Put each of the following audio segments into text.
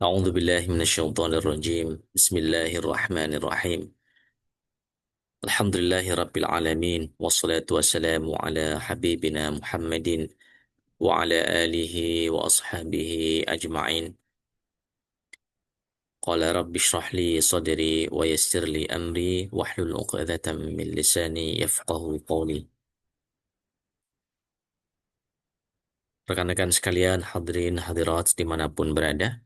أعوذ بالله من الشيطان الرجيم بسم الله الرحمن الرحيم الحمد لله رب العالمين والصلاة والسلام على حبيبنا محمد وعلى آله وأصحابه أجمعين قال رب اشرح لي صدري ويسر لي أمري واحلل عقدة من لساني يفقه قولي. Rekan-rekan sekalian, hadirin hadirat dimanapun berada,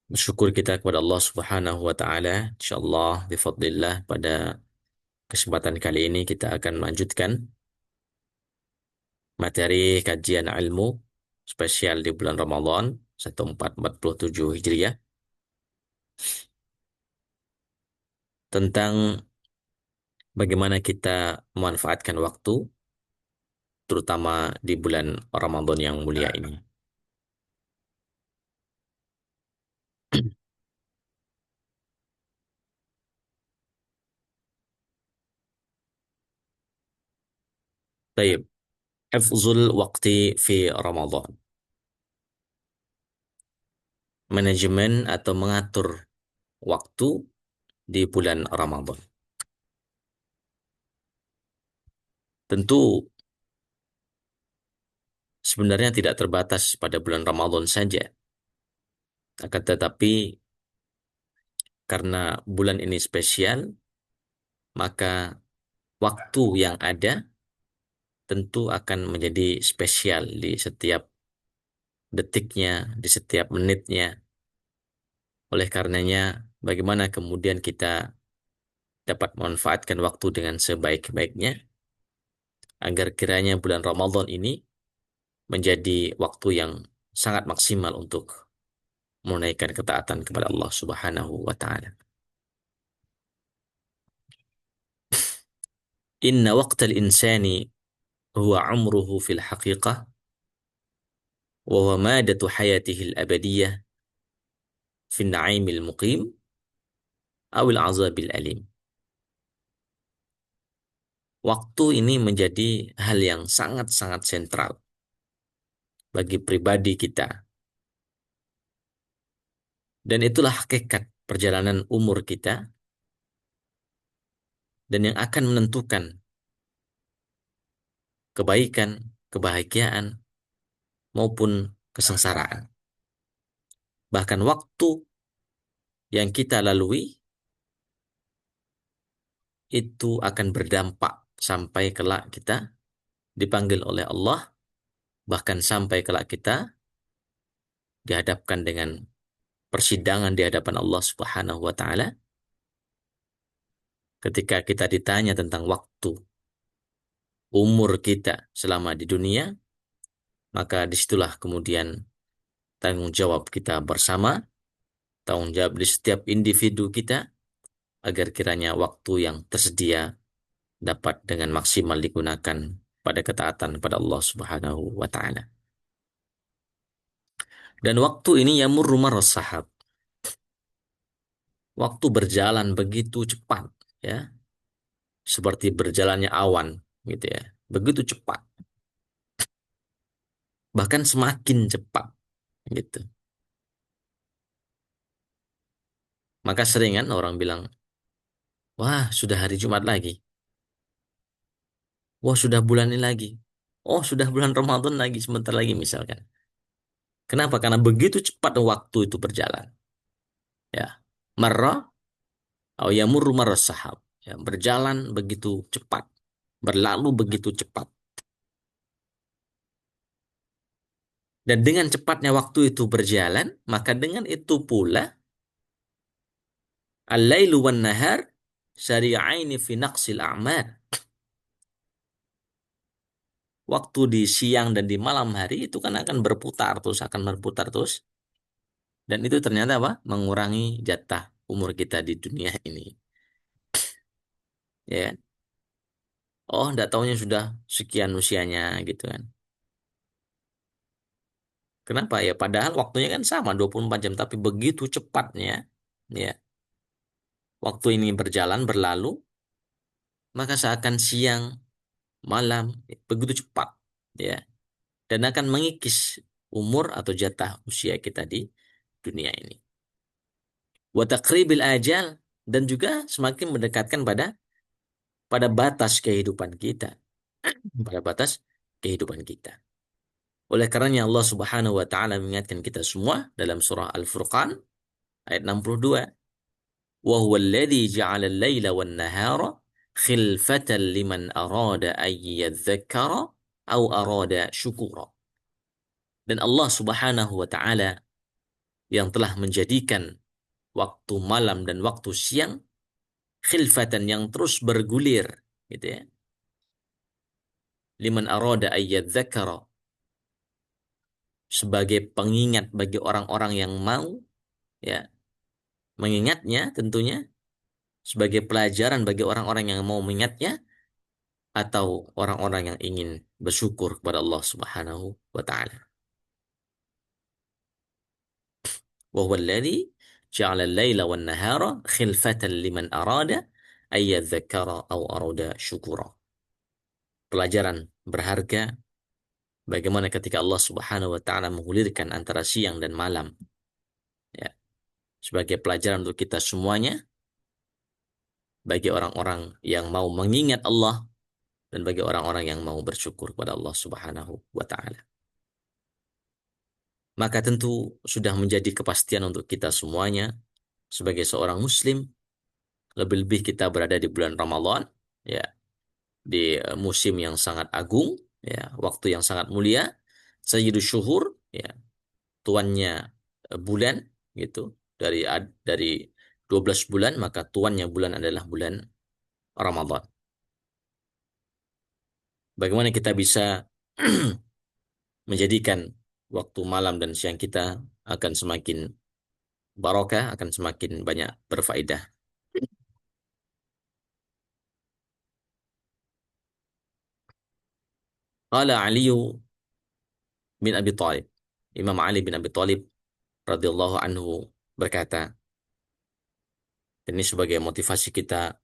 bersyukur kita kepada Allah Subhanahu wa Ta'ala. Insyaallah, bifadlillah, pada kesempatan kali ini kita akan melanjutkan materi kajian ilmu spesial di bulan Ramadan 1447 Hijriah tentang bagaimana kita memanfaatkan waktu terutama di bulan Ramadan yang mulia ini. Baik, hifzul waqti fi Ramadan. Manajemen atau mengatur waktu di bulan Ramadan. Tentu sebenarnya tidak terbatas pada bulan Ramadan saja. Akan tetapi karena bulan ini spesial, maka waktu yang ada tentu akan menjadi spesial di setiap detiknya, di setiap menitnya. Oleh karenanya, bagaimana kemudian kita dapat memanfaatkan waktu dengan sebaik-baiknya, agar kiranya bulan Ramadan ini menjadi waktu yang sangat maksimal untuk menunaikan ketaatan kepada Allah Subhanahu wa Ta'ala. Inna waqtal insani huwa umruhu fil haqiqah wa huwa madatu hayatihi al-abadiyah fi naimil muqim awil azabil alim. Waktu ini menjadi hal yang sangat-sangat sentral bagi pribadi kita. Dan itulah hakikat perjalanan umur kita dan yang akan menentukan kebaikan, kebahagiaan, maupun kesengsaraan. Bahkan waktu yang kita lalui itu akan berdampak sampai kelak kita dipanggil oleh Allah, bahkan sampai kelak kita dihadapkan dengan persidangan di hadapan Allah Subhanahu wa Ta'ala. Ketika kita ditanya tentang waktu umur kita selama di dunia, maka disitulah kemudian tanggung jawab kita bersama, tanggung jawab di setiap individu kita, agar kiranya waktu yang tersedia dapat dengan maksimal digunakan pada ketaatan kepada Allah Subhanahu wa Ta'ala. Dan waktu ini yamurru marras sahab. Waktu berjalan begitu cepat, ya, seperti berjalannya awan, gitu ya, begitu cepat, bahkan semakin cepat, gitu. Maka seringan orang bilang, wah sudah hari Jumat lagi, wah sudah bulan ini lagi, oh sudah bulan Ramadan lagi, sebentar lagi misalkan. Kenapa? Karena begitu cepat waktu itu berjalan, ya. Marra atau yamurru marras sahab, ya, berjalan begitu cepat, berlalu begitu cepat. Dan dengan cepatnya waktu itu berjalan, maka dengan itu pula al-lailu wan nahar syari'aini fi naqsil a'mal. Waktu di siang dan di malam hari itu kan akan berputar terus, akan berputar terus. Dan itu ternyata apa? Mengurangi jatah umur kita di dunia ini. Ya kan? Oh, enggak taunya sudah sekian usianya gitu kan. Kenapa ya? Padahal waktunya kan sama 24 jam, tapi begitu cepatnya, ya. Waktu ini berjalan berlalu, maka seakan siang, malam begitu cepat, ya. Dan akan mengikis umur atau jatah usia kita di dunia ini. Wa taqribil ajal, dan juga semakin mendekatkan pada batas kehidupan kita, pada batas kehidupan kita. Oleh karenanya Allah Subhanahu wa taala mengingatkan kita semua dalam surah Al-Furqan ayat 62, "Wa huwal ladzi ja'ala al-laila wan-nahara khilfatan liman arada ay yadhakkara aw arada syukura." Dan Allah Subhanahu wa taala yang telah menjadikan waktu malam dan waktu siang khilfatan, yang terus bergulir, gitu ya. Liman arada ay yadhakkara, sebagai pengingat bagi orang-orang yang mau, ya, mengingatnya, tentunya sebagai pelajaran bagi orang-orang yang mau mengingatnya, atau orang-orang yang ingin bersyukur kepada Allah Subhanahu wa taala. Wa huwa alladzi ja'ala al-laila wan-nahara khilfatan liman arada ay yadhakkara aw arada syukura. Pelajaran berharga bagaimana ketika Allah Subhanahu wa taala menggulirkan antara siang dan malam, ya, sebagai pelajaran untuk kita semuanya, bagi orang-orang yang mau mengingat Allah dan bagi orang-orang yang mau bersyukur kepada Allah Subhanahu wa taala. Maka tentu sudah menjadi kepastian untuk kita semuanya sebagai seorang muslim, lebih-lebih kita berada di bulan Ramadan, ya, di musim yang sangat agung, ya, waktu yang sangat mulia, Sayyidus Syuhur, ya, tuannya bulan, gitu. Dari 12 bulan, maka tuannya bulan adalah bulan Ramadan. Bagaimana kita bisa menjadikan waktu malam dan siang kita akan semakin barokah, akan semakin banyak berfaedah. Qala Ali bin Abi Thalib. Imam Ali bin Abi Thalib radhiyallahu anhu berkata, dan ini sebagai motivasi kita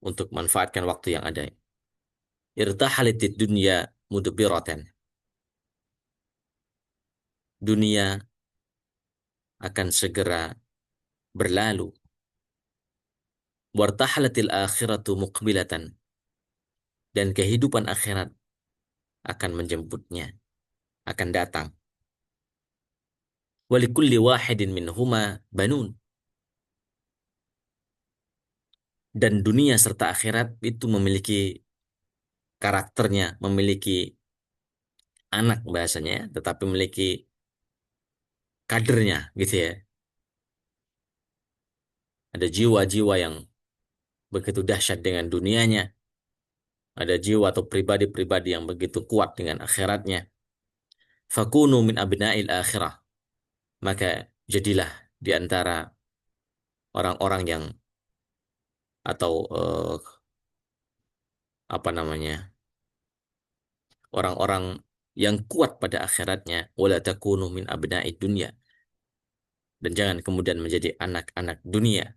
untuk manfaatkan waktu yang ada. Irtahalatid dunya mudbiratan. Dunia akan segera berlalu. Wartahalatil akhiratu muqbilatan. Dan kehidupan akhirat akan menjemputnya, akan datang. Walikulli wahidin minhuma banun. Dan dunia serta akhirat itu memiliki karakternya, memiliki anak bahasanya, ya, tetapi memiliki kadernya, gitu ya. Ada jiwa-jiwa yang begitu dahsyat dengan dunianya, ada jiwa atau pribadi-pribadi yang begitu kuat dengan akhiratnya. Fakunu min abna'il akhirah. Maka jadilah di antara orang-orang yang, atau apa namanya, orang-orang yang kuat pada akhiratnya. Wala takunu min abna'id dunya. Dan jangan kemudian menjadi anak-anak dunia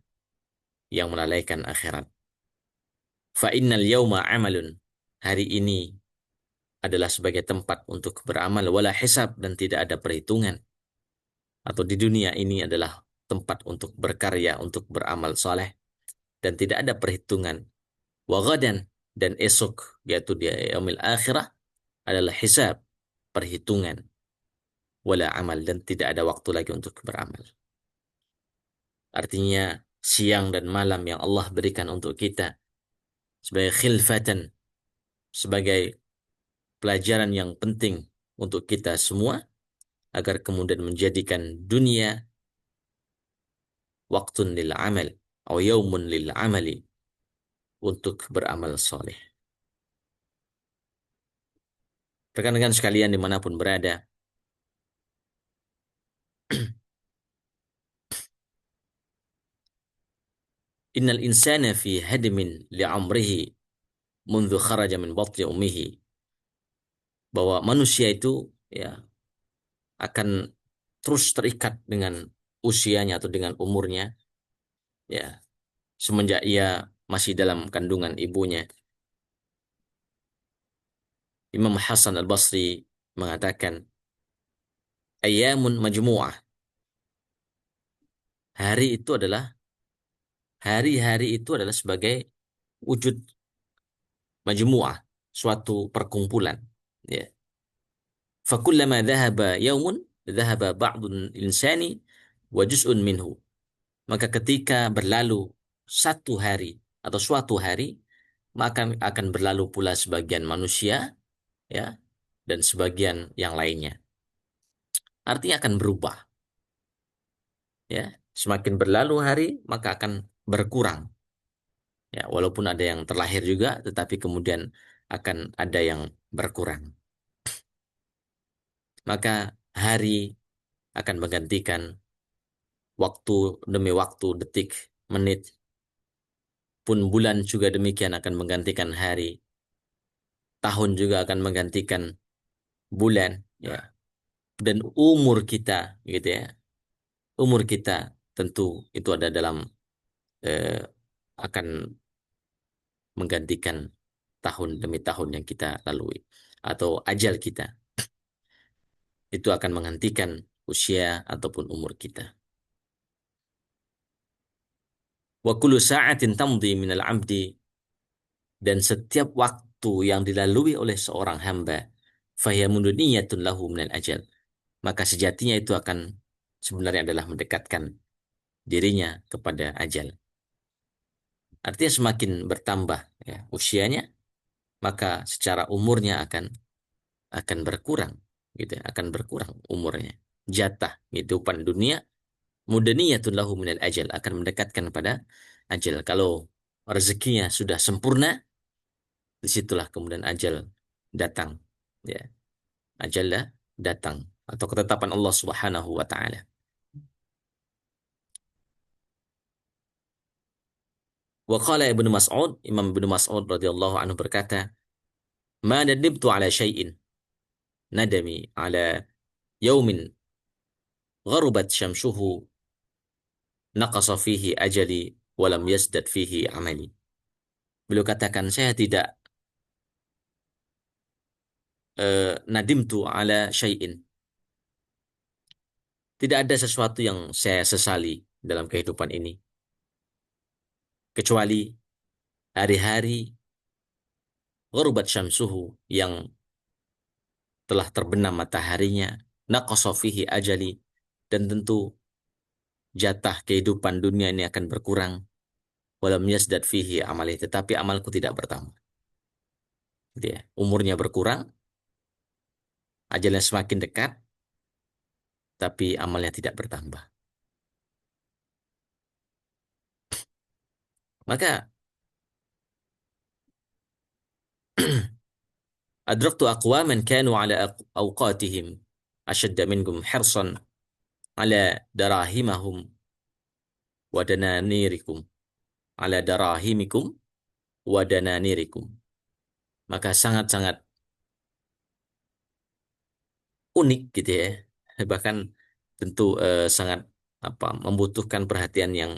yang melalaikan akhirat. Fa innal yawma amalun. Hari ini adalah sebagai tempat untuk beramal, wala hisab, dan tidak ada perhitungan. Atau di dunia ini adalah tempat untuk berkarya, untuk beramal soleh, dan tidak ada perhitungan. Wa ghadan, dan esok, yaitu di yaumil akhirah, adalah hisab, perhitungan. Wala amal, dan tidak ada waktu lagi untuk beramal. Artinya siang dan malam yang Allah berikan untuk kita sebagai khilfatan, sebagai pelajaran yang penting untuk kita semua, agar kemudian menjadikan dunia waktun lil amal atau yaumun lil amali, untuk beramal soleh. Rekan-rekan sekalian dimanapun berada, innal insana fi hadmin li'amrihi mundu kharaja min batni ummihi. Bahwa manusia itu, ya, akan terus terikat dengan usianya atau dengan umurnya, ya, semenjak ia masih dalam kandungan ibunya. Imam Hasan Al-Basri mengatakan, ayyamun majmu'ah. Hari itu adalah hari-hari itu adalah sebagai wujud majmu'ah, suatu perkumpulan. Ya. Fakullama dhahaba yaumun, dhahaba ba'dun insani wa juz'un minhu. Maka ketika berlalu satu hari atau suatu hari, maka akan berlalu pula sebagian manusia, ya, dan sebagian yang lainnya. Artinya akan berubah, ya. Semakin berlalu hari, maka akan berkurang. Ya, walaupun ada yang terlahir juga, tetapi kemudian akan ada yang berkurang. Maka hari akan menggantikan waktu demi waktu, detik, menit, pun bulan juga demikian akan menggantikan hari, tahun juga akan menggantikan bulan, ya. Dan umur kita, gitu ya, umur kita tentu itu ada dalam eh, akan menggantikan tahun demi tahun yang kita lalui, atau ajal kita itu akan menghentikan usia ataupun umur kita. Wa kullu sa'atin tamdi minal 'abdi, dan setiap waktu yang dilalui oleh seorang hamba, fahiya munduniyatun lahu minal ajal, maka sejatinya itu akan sebenarnya adalah mendekatkan dirinya kepada ajal. Artinya semakin bertambah, ya, usianya, maka secara umurnya akan berkurang, gitu ya, akan berkurang umurnya. Jatah kehidupan dunia mudaniyatun lahu minal ajal, akan mendekatkan pada ajal. Kalau rezekinya sudah sempurna, disitulah kemudian ajal datang, ya, ajal datang, atau ketetapan Allah Subhanahu wa taala. Wa qala Ibnu Mas'ud, Imam Ibnu Mas'ud radhiyallahu anhu berkata, "Ma nadibtu ala syai'in nadami ala yaumin gharubat syamsuhu naqasa fihi ajali wa lam yazdad fihi amali." Beliau katakan, saya tidak nadimtu ala syai'in, tidak ada sesuatu yang saya sesali dalam kehidupan ini, kecuali hari-hari gharubat syamsuhu, yang telah terbenam mataharinya, naqasa fihi ajali, dan tentu jatah kehidupan dunia ini akan berkurang, walam yazdad fihi amali, tetapi amalku tidak bertambah. Gitu ya. Umurnya berkurang, ajalnya semakin dekat, tapi amalnya tidak bertambah. Maka adraktu aqwaman kanu ala awqatihim ashadda minkum hirsan ala darahimahum wa dananirikum, ala darahimikum wa dananirikum. Maka sangat-sangat unik, gitu ya. Bahkan tentu sangat membutuhkan perhatian yang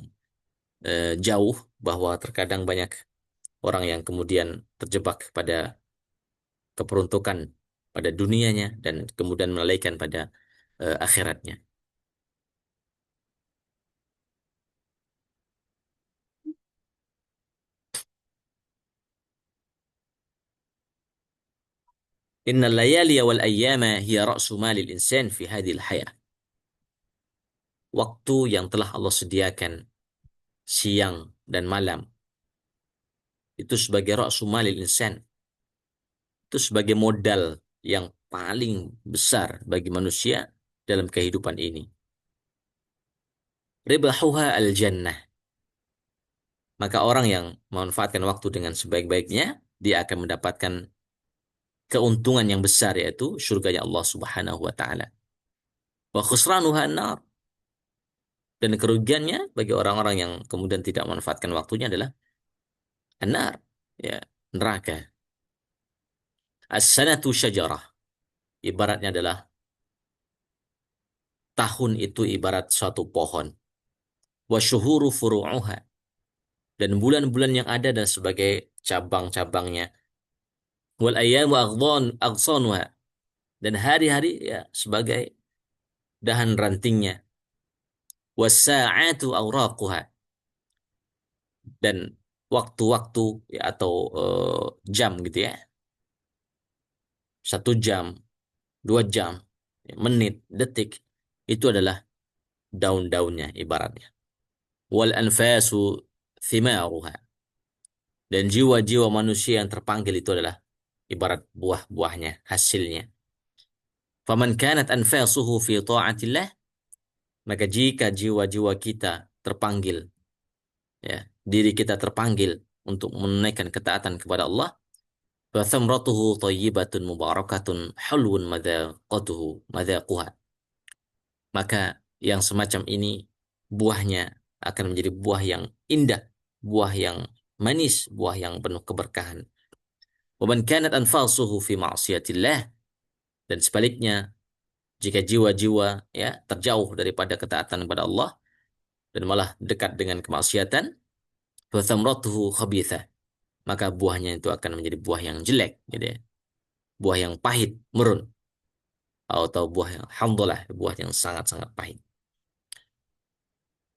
jauh, bahwa terkadang banyak orang yang kemudian terjebak pada keperuntukan pada dunianya dan kemudian melalaikan pada akhiratnya. Innal layali wal ayyama hiya ra'su malil insan fi hadhil hayah. Waktu yang telah Allah sediakan, siang dan malam, itu sebagai ra'su malil insan, itu sebagai modal yang paling besar bagi manusia dalam kehidupan ini. Ribahuha al-jannah. Maka orang yang memanfaatkan waktu dengan sebaik-baiknya, dia akan mendapatkan keuntungan yang besar, yaitu surganya Allah Subhanahu wa taala. Wa khusranuha an-nar. Dan kerugiannya bagi orang-orang yang kemudian tidak memanfaatkan waktunya adalah an-nar, ya, neraka. As-sanatu syajarah. Ibaratnya adalah tahun itu ibarat suatu pohon. Wa syuhuru furu'uha. Dan bulan-bulan yang ada dan sebagai cabang-cabangnya. Wal ayyamu aghsanuha. Dan hari-hari, ya, sebagai dahan rantingnya, was-sa'atu awraquha, dan waktu-waktu ya, atau jam gitu ya, 1 jam, 2 jam, ya, menit, detik, itu adalah daun-daunnya ibaratnya. Wal anfasu thimaruha, dan jiwa-jiwa manusia yang terpanggil itu adalah ibarat buah-buahnya, hasilnya. Faman kanat anfasuhu fi ta'atillah, maka jika jiwa-jiwa kita terpanggil, ya, diri kita terpanggil untuk menunaikan ketaatan kepada Allah, fa thamratuhu thayyibatun mubarakatun hulwun madzaquha, maka yang semacam ini buahnya akan menjadi buah yang indah, buah yang manis, buah yang penuh keberkahan. Wa man kanat anfasuhu fi ma'siyatillah, dan sebaliknya, jika jiwa-jiwa ya terjauh daripada ketaatan kepada Allah dan malah dekat dengan kemaksiatan, fa thamratuhu khabithah, maka buahnya itu akan menjadi buah yang jelek gitu ya. Buah yang pahit, merun, atau buah yang hamdalah, buah yang sangat-sangat pahit.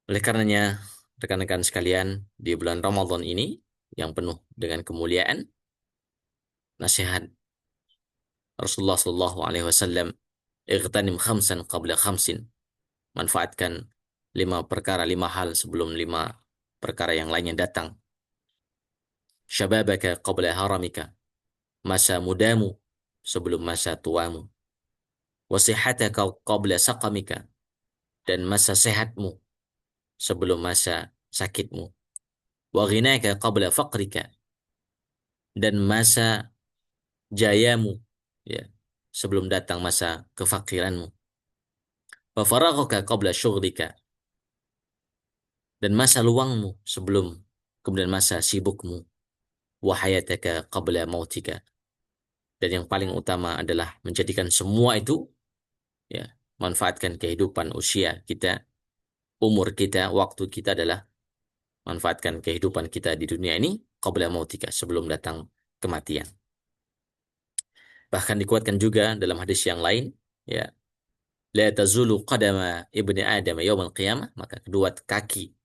Oleh karenanya, rekan-rekan sekalian, di bulan Ramadan ini yang penuh dengan kemuliaan, nasihat Rasulullah Shallallahu Alaihi Wasallam, "Ightanim khamsan qabla khamsin." Manfaatkan 5 perkara, 5 hal sebelum 5 perkara yang lainnya datang. Syababaka qabla haramika, masa mudamu sebelum masa tuamu. Wasihataka qabla saqamika, dan masa sehatmu sebelum masa sakitmu. Wa ghinaka qabla faqrika, dan masa jayamu ya sebelum datang masa kefakiranmu. Wa faraghaka qabla syughlika, dan masa luangmu sebelum kemudian masa sibukmu. Wa hayataka qabla mautika, dan yang paling utama adalah menjadikan semua itu ya, manfaatkan kehidupan usia kita, umur kita, waktu kita adalah manfaatkan kehidupan kita di dunia ini qabla mautika, sebelum datang kematian. Bahkan dikuatkan juga dalam hadis yang lain, ya, la tazulu qadama ibni Adam yaumil qiyamah, maka kedua kaki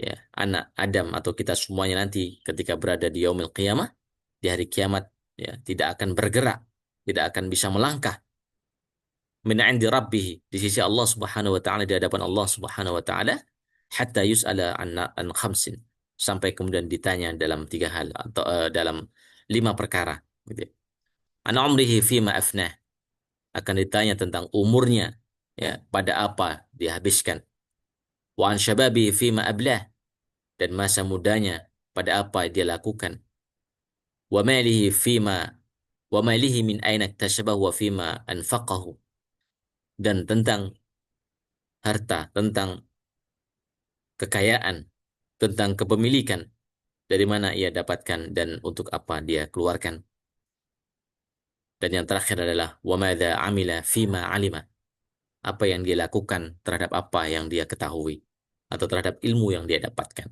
ya anak Adam atau kita semuanya nanti ketika berada di yaumil qiyamah, di hari kiamat, ya, tidak akan bergerak, tidak akan bisa melangkah min 'indi rabbih, di sisi Allah Subhanahu wa taala, di hadapan Allah Subhanahu wa taala, hatta yus'ala an khamsin, sampai kemudian ditanya dalam 3 hal atau dalam 5 perkara gitu. An umrihi fima afnah, akan ditanya tentang umurnya ya, pada apa dihabiskan. Wa an syababi fima ablah, dan masa mudanya pada apa dia lakukan. Wa malihi fima wa malihi min aina iktasabah wa fima anfaqahu, dan tentang harta, tentang kekayaan, tentang kepemilikan, dari mana ia dapatkan dan untuk apa dia keluarkan. Dan yang terakhir adalah wa madza amila fima alima, apa yang dia lakukan terhadap apa yang dia ketahui atau terhadap ilmu yang dia dapatkan.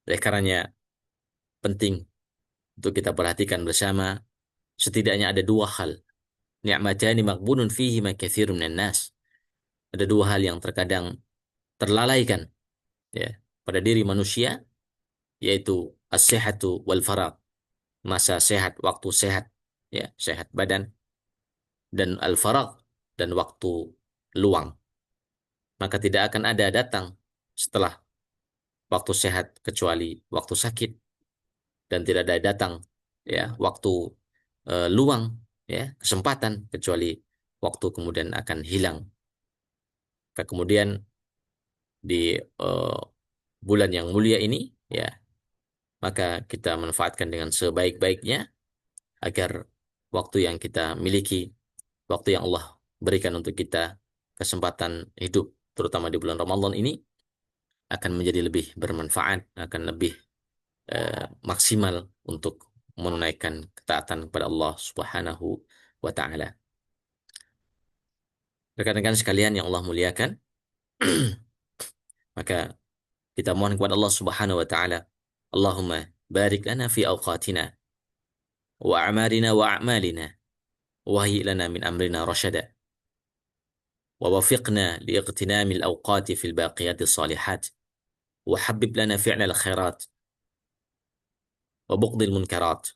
Oleh karenanya penting untuk kita perhatikan bersama, setidaknya ada 2 hal. Ni'matani maghbunun fihi ma katsirun minan nas. Ada 2 hal yang terkadang terlalaikan ya pada diri manusia, yaitu as-sihhatu wal faragh, masa sehat, waktu sehat ya, sehat badan, dan al-faragh, dan waktu luang. Maka tidak akan ada datang setelah waktu sehat kecuali waktu sakit, dan tidak ada datang ya waktu luang ya, kesempatan, kecuali waktu kemudian akan hilang. Kemudian di bulan yang mulia ini ya, maka kita manfaatkan dengan sebaik-baiknya agar waktu yang kita miliki, waktu yang Allah berikan untuk kita, kesempatan hidup terutama di bulan Ramadan ini, akan menjadi lebih bermanfaat, akan lebih maksimal untuk menunaikan ketaatan kepada Allah Subhanahu wa taala. Rekan-rekan sekalian yang Allah muliakan, maka kita mohon kepada Allah Subhanahu wa taala, Allahumma barik lana fi awqatina wa a'marina wa a'malina wa hayyi lana min amrina rasyada. ووفقنا لاغتنام الأوقات في الباقيات الصالحات، وحبب لنا فعل الخيرات وبغض المنكرات،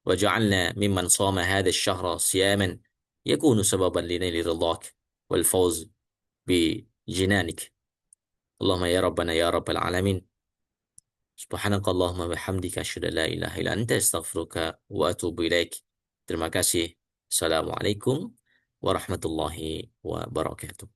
وجعلنا ممن صام هذا الشهر صياما يكون سببا لنيل رضاك والفوز بجنانك. اللهم يا ربنا يا رب العالمين. سبحانك اللهم وبحمدك أشهد أن لا إله إلا أنت أستغفرك وأتوب إليك. Terima kasih. Assalamualaikum warahmatullahi wabarakatuh.